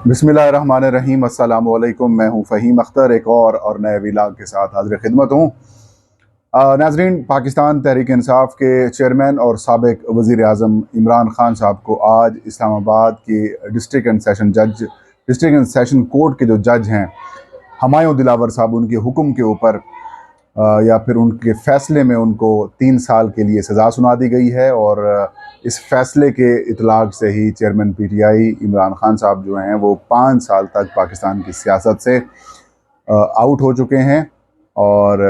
बिस्मिल्लाहिर्रहमानिर्रहीम। अस्सलाम वालेकुम। मैं हूं फ़हीम अख्तर, एक और नए व्लॉग के साथ हाज़िर खिदमत हूं। नाज़रीन, पाकिस्तान तहरीक इंसाफ के चेयरमैन और साबिक़ वज़ीर आज़म इमरान खान साहब को आज इस्लामाबाद के डिस्ट्रिक्ट एंड सेशन कोर्ट के जो जज हैं हुमायूं दिलावर साहब, उनके हुक्म के ऊपर या फिर उनके फ़ैसले में उनको 3 साल के लिए सज़ा सुना दी गई है। और इस फ़ैसले के इतलाक़ से ही चेयरमैन पीटीआई इमरान खान साहब जो हैं वो 5 साल तक पाकिस्तान की सियासत से आउट हो चुके हैं। और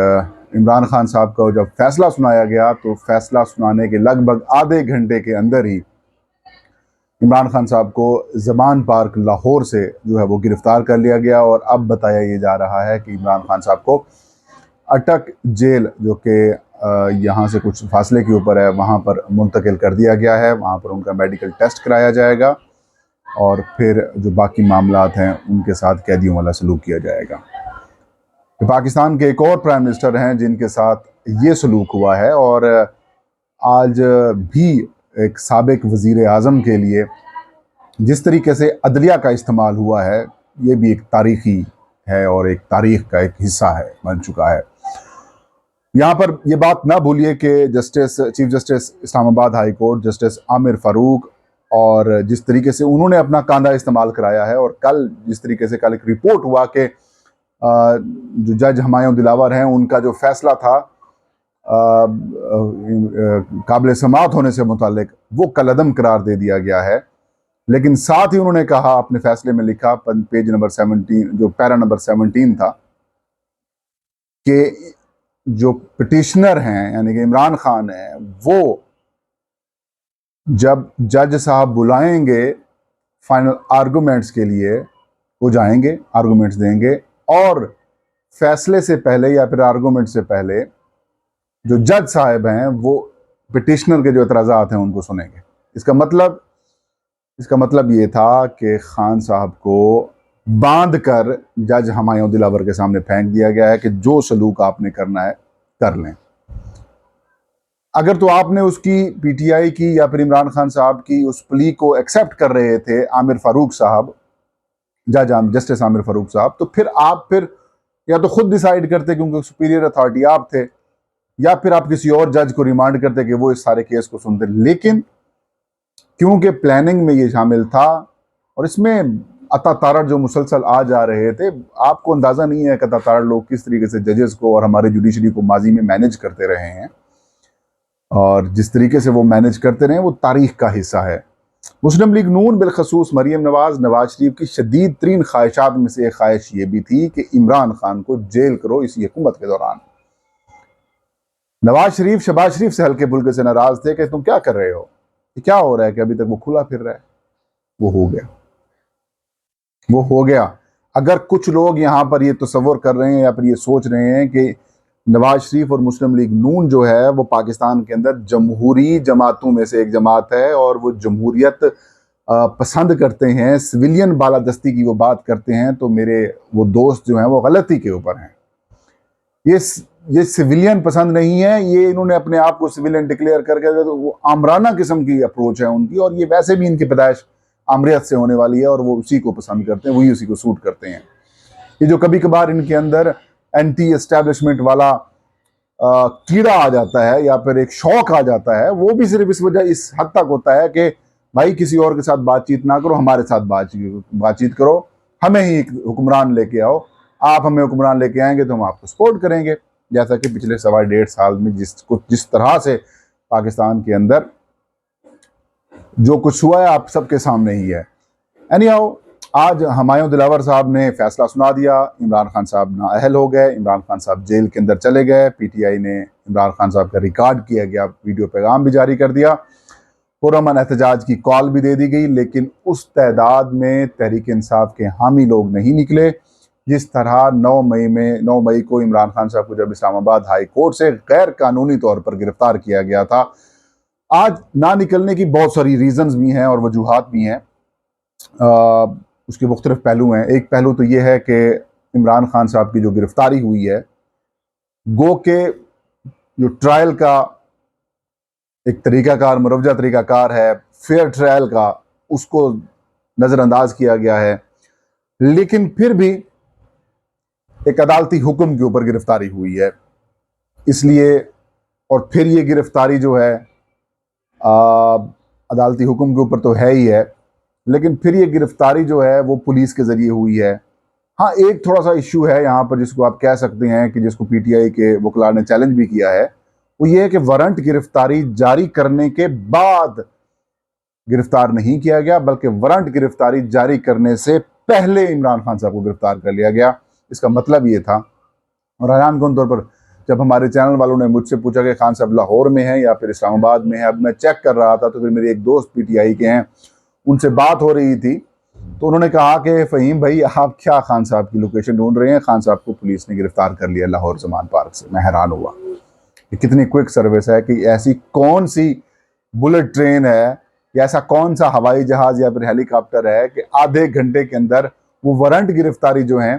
इमरान खान साहब का जब फ़ैसला सुनाया गया तो फ़ैसला सुनाने के लगभग आधे घंटे के अंदर ही इमरान खान साहब को ज़मान पार्क लाहौर से जो है वो गिरफ़्तार कर लिया गया। और अब बताया ये जा रहा है कि इमरान खान साहब को अटक जेल, जो कि यहाँ से कुछ फासले के ऊपर है, वहाँ पर मुंतकिल कर दिया गया है। वहाँ पर उनका मेडिकल टेस्ट कराया जाएगा और फिर जो बाकी मामलात हैं उनके साथ कैदियों वाला सलूक किया जाएगा। तो पाकिस्तान के एक और प्राइम मिनिस्टर हैं जिनके साथ ये सलूक हुआ है। और आज भी एक साबिक़ वज़ीर आज़म के लिए जिस तरीके से अदलिया का इस्तेमाल हुआ है, ये भी एक तारीख़ी है और एक तारीख़ का एक हिस्सा है, बन चुका है। यहाँ पर ये बात ना भूलिए कि chief justice Islamabad high court justice Aamir Farooq, और जिस तरीके से उन्होंने अपना कांधा इस्तेमाल कराया है, और कल जिस तरीके से कल एक रिपोर्ट हुआ कि जो जज हुमायूं दिलावर हैं उनका जो फ़ैसला था काबिल समाअत होने से मुतालिक, वो कलअदम करार दे दिया गया है। लेकिन साथ ही उन्होंने कहा, अपने फ़ैसले में लिखा, पेज नंबर 17, जो पैरा नंबर 17 था, कि जो पिटिशनर हैं यानी कि इमरान खान है, वो जब जज साहब बुलाएंगे फाइनल आर्गूमेंट्स के लिए, वो जाएंगे, आर्गूमेंट्स देंगे, और फैसले से पहले या फिर आर्गूमेंट से पहले जो जज साहब हैं वो पिटिशनर के जो एतराज़ात हैं उनको सुनेंगे। इसका मतलब ये था कि खान साहब को बांध कर जज हुमायूं दिलावर के सामने फेंक दिया गया है कि जो सलूक आपने करना है कर लें। अगर तो आपने उसकी पीटीआई की या फिर इमरान खान साहब की उस प्ली को एक्सेप्ट कर रहे थे आमिर फ़ारूक साहब, जस्टिस आमिर फ़ारूक साहब, तो फिर आप या तो खुद डिसाइड करते क्योंकि सुपीरियर अथॉरिटी आप थे, या फिर आप किसी और जज को रिमांड करते कि वो इस सारे केस को सुनते। लेकिन क्योंकि प्लानिंग में ये शामिल था और इसमें अता तारड़ जो मुसलसल आ जा रहे थे, आपको अंदाज़ा नहीं है कि अता तारड़ लोग किस तरीके से जजेस को और हमारे जुडिशरी को माजी में मैनेज करते रहे हैं, और जिस तरीके से वो मैनेज करते रहे वो तारीख का हिस्सा है। मुस्लिम लीग नून बिलखसूस मरीम नवाज शरीफ की शदीद तरीन ख्वाहिशात में से एक ख्वाहिश ये भी थी कि इमरान खान को जेल करो इसी हुकूमत के दौरान। नवाज शरीफ शहबाज शरीफ से हल्के फुल्के से नाराज थे कि तुम क्या कर रहे हो, क्या हो रहा है, कि अभी तक वो खुला फिर रहा है। वो हो गया। अगर कुछ लोग यहाँ पर ये तस्वर कर रहे हैं या फिर ये सोच रहे हैं कि नवाज शरीफ और मुस्लिम लीग नून जो है वो पाकिस्तान के अंदर जमहूरी जमातों में से एक जमात है और वो जमहूरियत पसंद करते हैं, सिविलियन बालादस्ती की वो बात करते हैं, तो मेरे वो दोस्त जो हैं वो गलती के ऊपर हैं। ये सिविलियन पसंद नहीं है, ये इन्होंने अपने आप को सिविलियन डिक्लेयर करके, तो वो आमराना किस्म की अप्रोच है उनकी, और ये वैसे भी इनकी पैदाइश आमरियत से होने वाली है और वो उसी को पसंद करते हैं, वही उसी को सूट करते हैं। ये जो कभी कभार इनके अंदर एंटी एस्टैब्लिशमेंट वाला कीड़ा आ जाता है या फिर एक शौक आ जाता है, वो भी सिर्फ इस हद तक होता है कि भाई किसी और के साथ बातचीत ना करो, हमारे साथ बातचीत करो, हमें ही एक हुक्मरान लेके आओ, आप हमें हुक्मरान लेके आएंगे तो हम आपको सपोर्ट करेंगे। जैसा कि पिछले 1.5 साल में जिस तरह से पाकिस्तान के अंदर जो कुछ हुआ है आप सबके सामने ही है। एनीहाउ, आज हुमायूं दिलावर साहब ने फैसला सुना दिया, इमरान खान साहब नाअहल हो गए, इमरान खान साहब जेल के अंदर चले गए। पीटीआई ने इमरान खान साहब का रिकॉर्ड किया गया वीडियो पैगाम भी जारी कर दिया, पुरअमन एहतजाज की कॉल भी दे दी गई, लेकिन उस तादाद में तहरीक इंसाफ के हामी लोग नहीं निकले जिस तरह 9 मई को इमरान खान साहब को जब इस्लामाबाद हाई कोर्ट से गैर कानूनी तौर पर गिरफ्तार किया गया था। आज ना निकलने की बहुत सारी रीजंस भी हैं और वजूहात भी हैं, उसके मुख्तलिफ पहलू हैं। एक पहलू तो ये है कि इमरान खान साहब की जो गिरफ्तारी हुई है, गो के जो ट्रायल का एक तरीक़ाकार, मुरवजा तरीक़ाकार है फेयर ट्रायल का, उसको नज़रअंदाज किया गया है। लेकिन फिर भी एक अदालती हुक्म के ऊपर गिरफ्तारी हुई है, इसलिए और फिर ये गिरफ्तारी जो है अदालती हुक्म के ऊपर तो है ही है, लेकिन फिर ये गिरफ्तारी जो है वो पुलिस के ज़रिए हुई है। हाँ, एक थोड़ा सा इश्यू है यहाँ पर जिसको आप कह सकते हैं कि जिसको पीटीआई के वकला ने चैलेंज भी किया है, वो ये है कि वारंट गिरफ्तारी जारी करने के बाद गिरफ्तार नहीं किया गया, बल्कि वारंट गिरफ्तारी जारी करने से पहले इमरान खान साहब को गिरफ्तार कर लिया गया। इसका मतलब ये था, और हैरान कौन तौर पर जब हमारे चैनल वालों ने मुझसे पूछा कि खान साहब लाहौर में है या फिर इस्लामाबाद में है, अब मैं चेक कर रहा था तो फिर मेरे एक दोस्त पीटीआई के हैं, उनसे बात हो रही थी, तो उन्होंने कहा कि फ़हीम भाई आप क्या खान साहब की लोकेशन ढूंढ रहे हैं, खान साहब को पुलिस ने गिरफ्तार कर लिया लाहौर जमान पार्क से। मैं हैरान हुआ कि कितनी क्विक सर्विस है, कि ऐसी कौन सी बुलेट ट्रेन है या ऐसा कौन सा हवाई जहाज़ या फिर हेलीकॉप्टर है कि आधे घंटे के अंदर वो वारंट गिरफ्तारी जो है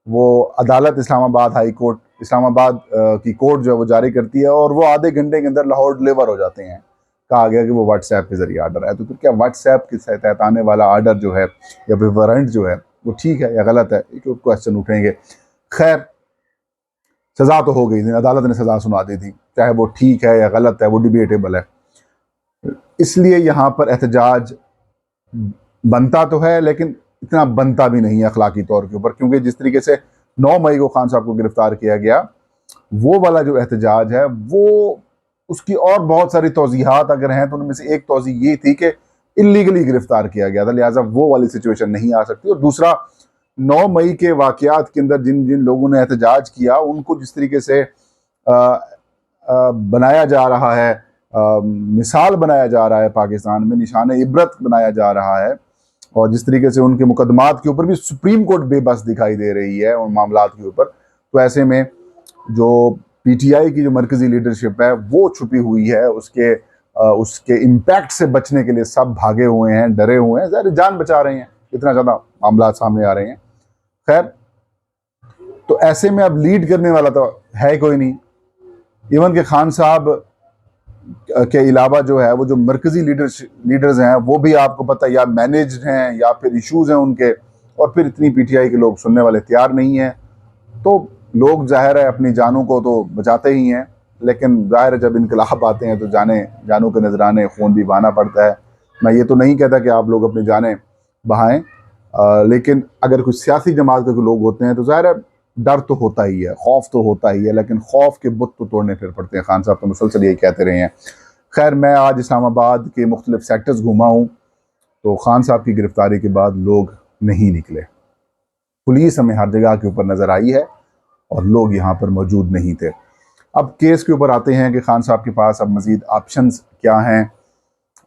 वो अदालत इस्लामाबाद हाई कोर्ट इस्लामाबाद की कोर्ट जो है वो जारी करती है, और वो आधे घंटे के अंदर लाहौर डिलीवर हो जाते हैं। कहा गया कि वो व्हाट्सएप के जरिए आर्डर है। तो फिर क्या व्हाट्सएप के तहत आने वाला आर्डर जो है या फिर वारंट जो है वो ठीक है या गलत है, एक क्वेश्चन उठेंगे। खैर, सज़ा तो हो गई थी, अदालत ने सज़ा सुना दी थी, चाहे वो ठीक है या गलत है वो डिबेटेबल है। इसलिए यहाँ पर एहतजाज बनता तो है, लेकिन इतना बनता भी नहीं है अखलाकी तौर के ऊपर, क्योंकि जिस तरीके से 9 मई को खान साहब को गिरफ्तार किया गया, वो वाला जो एहतजाज है वो उसकी और बहुत सारी तौज़ीहात अगर हैं तो उनमें से एक तौज़ी ये थी कि इल्लीगली गिरफ्तार किया गया था, लिहाजा वो वाली सिचुएशन नहीं आ सकती। और दूसरा, 9 मई के वाक़यात के अंदर जिन जिन लोगों ने एहतजाज किया उनको जिस तरीके से बनाया जा रहा है, मिसाल बनाया जा रहा है, पाकिस्तान में निशान इबरत बनाया जा रहा है, और जिस तरीके से उनके मुकदमात के ऊपर भी सुप्रीम कोर्ट बेबस दिखाई दे रही है उन मामलात के ऊपर, तो ऐसे में जो पीटीआई की जो मरकज़ी लीडरशिप है वो छुपी हुई है, उसके इम्पैक्ट से बचने के लिए सब भागे हुए हैं, डरे हुए हैं, ज़ाहिर जान बचा रहे हैं, इतना ज़्यादा मामला सामने आ रहे हैं। खैर, तो ऐसे में अब लीड करने वाला तो है कोई नहीं। इवन के खान साहब के अलावा जो है वो जो मरकज़ी लीडर्स हैं वो भी आपको पता है या मैनेज्ड हैं या फिर इश्यूज़ हैं उनके, और फिर इतनी पीटीआई के लोग सुनने वाले तैयार नहीं हैं। तो लोग ज़ाहिर है अपनी जानों को तो बचाते ही हैं, लेकिन ज़ाहिर है जब इनकलाब आते हैं तो जानों के नजराने खून भी बहाना पड़ता है। मैं ये तो नहीं कहता कि आप लोग अपनी जानें बहाएं, लेकिन अगर कुछ सियासी जमात के लोग होते हैं तो ज़ाहिर है डर तो होता ही है, खौफ तो होता ही है, लेकिन खौफ के बुत तो तोड़ने फिर पड़ते हैं। खान साहब तो मुसलसल यही कहते रहे हैं। खैर, मैं आज इस्लामाबाद के मुख्तलिफ सेक्टर्स घूमा हूँ, तो खान साहब की गिरफ्तारी के बाद लोग नहीं निकले। पुलिस हमें हर जगह के ऊपर नज़र आई है और लोग यहाँ पर मौजूद नहीं थे। अब केस के ऊपर आते हैं कि खान साहब के पास अब मज़ीद ऑप्शंस क्या हैं,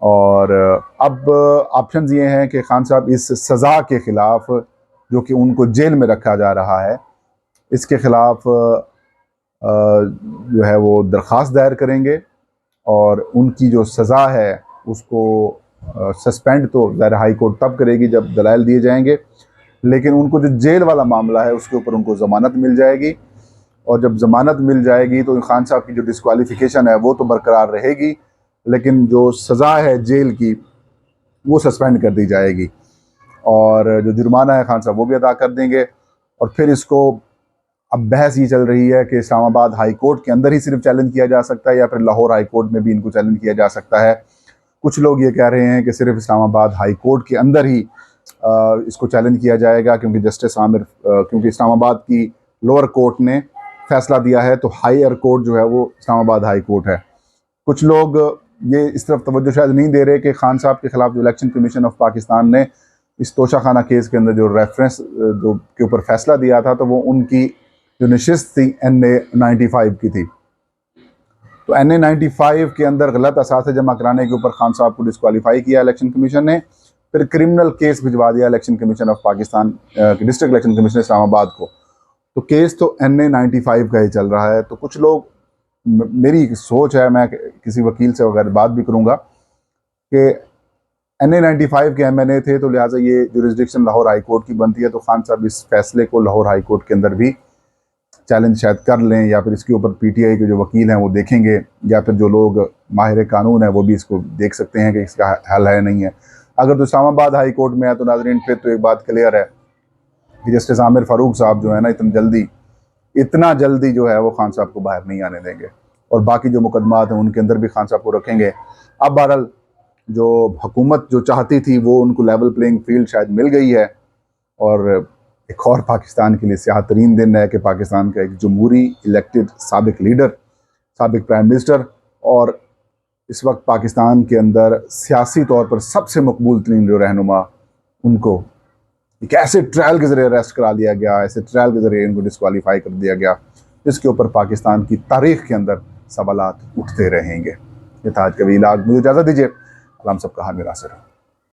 और अब ऑप्शंस ये हैं कि खान साहब इस सज़ा के ख़िलाफ़ जो कि उनको जेल में रखा जा रहा है, इसके ख़िलाफ़ जो है वो दरख्वास्त दायर करेंगे, और उनकी जो सज़ा है उसको सस्पेंड तो ज़ाहिर हाई कोर्ट तब करेगी जब दलाइल दिए जाएंगे, लेकिन उनको जो जेल वाला मामला है उसके ऊपर उनको ज़मानत मिल जाएगी, और जब ज़मानत मिल जाएगी तो खान साहब की जो डिस्क्वालिफिकेशन है वो तो बरकरार रहेगी, लेकिन जो सज़ा है जेल की वो सस्पेंड कर दी जाएगी, और जो जुर्माना है खान साहब वो भी अदा कर देंगे। और फिर इसको अब बहस ये चल रही है कि इस्लामाबाद हाई कोर्ट के अंदर ही सिर्फ चैलेंज किया जा सकता है या फिर लाहौर हाई कोर्ट में भी इनको चैलेंज किया जा सकता है। कुछ लोग ये कह रहे हैं कि सिर्फ इस्लामाबाद हाई कोर्ट के अंदर ही इसको चैलेंज किया जाएगा, क्योंकि जस्टिस आमिर क्योंकि इस्लामाबाद की लोअर कोर्ट ने फैसला दिया है, तो हायर कोर्ट जो है वो इस्लामाबाद हाई कोर्ट है। कुछ लोग ये इस तरफ तवज्जो शायद नहीं दे रहे कि खान साहब के ख़िलाफ़ जो इलेक्शन कमीशन ऑफ पाकिस्तान ने इस तोशाखाना केस के अंदर जो रेफरेंस जो के ऊपर फैसला दिया था, तो वो उनकी जो नशिस्त थी NA-95 की थी। तो NA-95 के अंदर गलत असासे जमा कराने के ऊपर खान साहब को डिस्क्वालीफाई किया इलेक्शन कमीशन ने, फिर क्रिमिनल केस भिजवा दिया election commission of Pakistan district election commission Islamabad को। तो केस तो NA-95 का ही चल रहा है। तो कुछ लोग, मेरी सोच है, मैं किसी वकील से वगैरह बात भी करूँगा कि NA-95 के MNA थे, तो लिहाजा ये जुरिस्डिक्शन लाहौर हाई कोर्ट की बनती है, तो खान साहब इस फैसले को लाहौर हाई कोर्ट के अंदर भी चैलेंज शायद कर लें, या फिर इसके ऊपर PTI के जो वकील हैं वो देखेंगे, या फिर जो लोग माहिर कानून है वो भी इसको देख सकते हैं कि इसका हल है नहीं है। अगर तो इस्लामाबाद हाई कोर्ट में है तो नाज़रीन फिर तो एक बात क्लियर है कि जस्टिस आमिर फारूक साहब जो है ना इतना जल्दी जो है वो खान साहब को बाहर नहीं आने देंगे, और बाकी जो मुकदमात हैं उनके अंदर भी खान साहब को रखेंगे। अब बहरहाल जो हुकूमत जो चाहती थी वो उनको लेवल प्लेइंग फील्ड शायद मिल गई है, और एक और पाकिस्तान के लिए स्याह तरीन दिन है कि पाकिस्तान का एक जमहूरी इलेक्टेड साबिक लीडर, साबिक प्राइम मिनिस्टर, और इस वक्त पाकिस्तान के अंदर सियासी तौर पर सबसे मकबूल तरीन जो रहनुमा, उनको एक ऐसे ट्रायल के ज़रिए अरेस्ट करा लिया गया, ऐसे ट्रायल के ज़रिए इनको डिस्क्वालीफाई कर दिया गया, जिसके ऊपर पाकिस्तान की तारीख के अंदर सवालात उठते रहेंगे। ये था आज का वीलाग। मुझे इजाज़त दीजिए। अल्लाह हम सबका हामिल नासिर हो।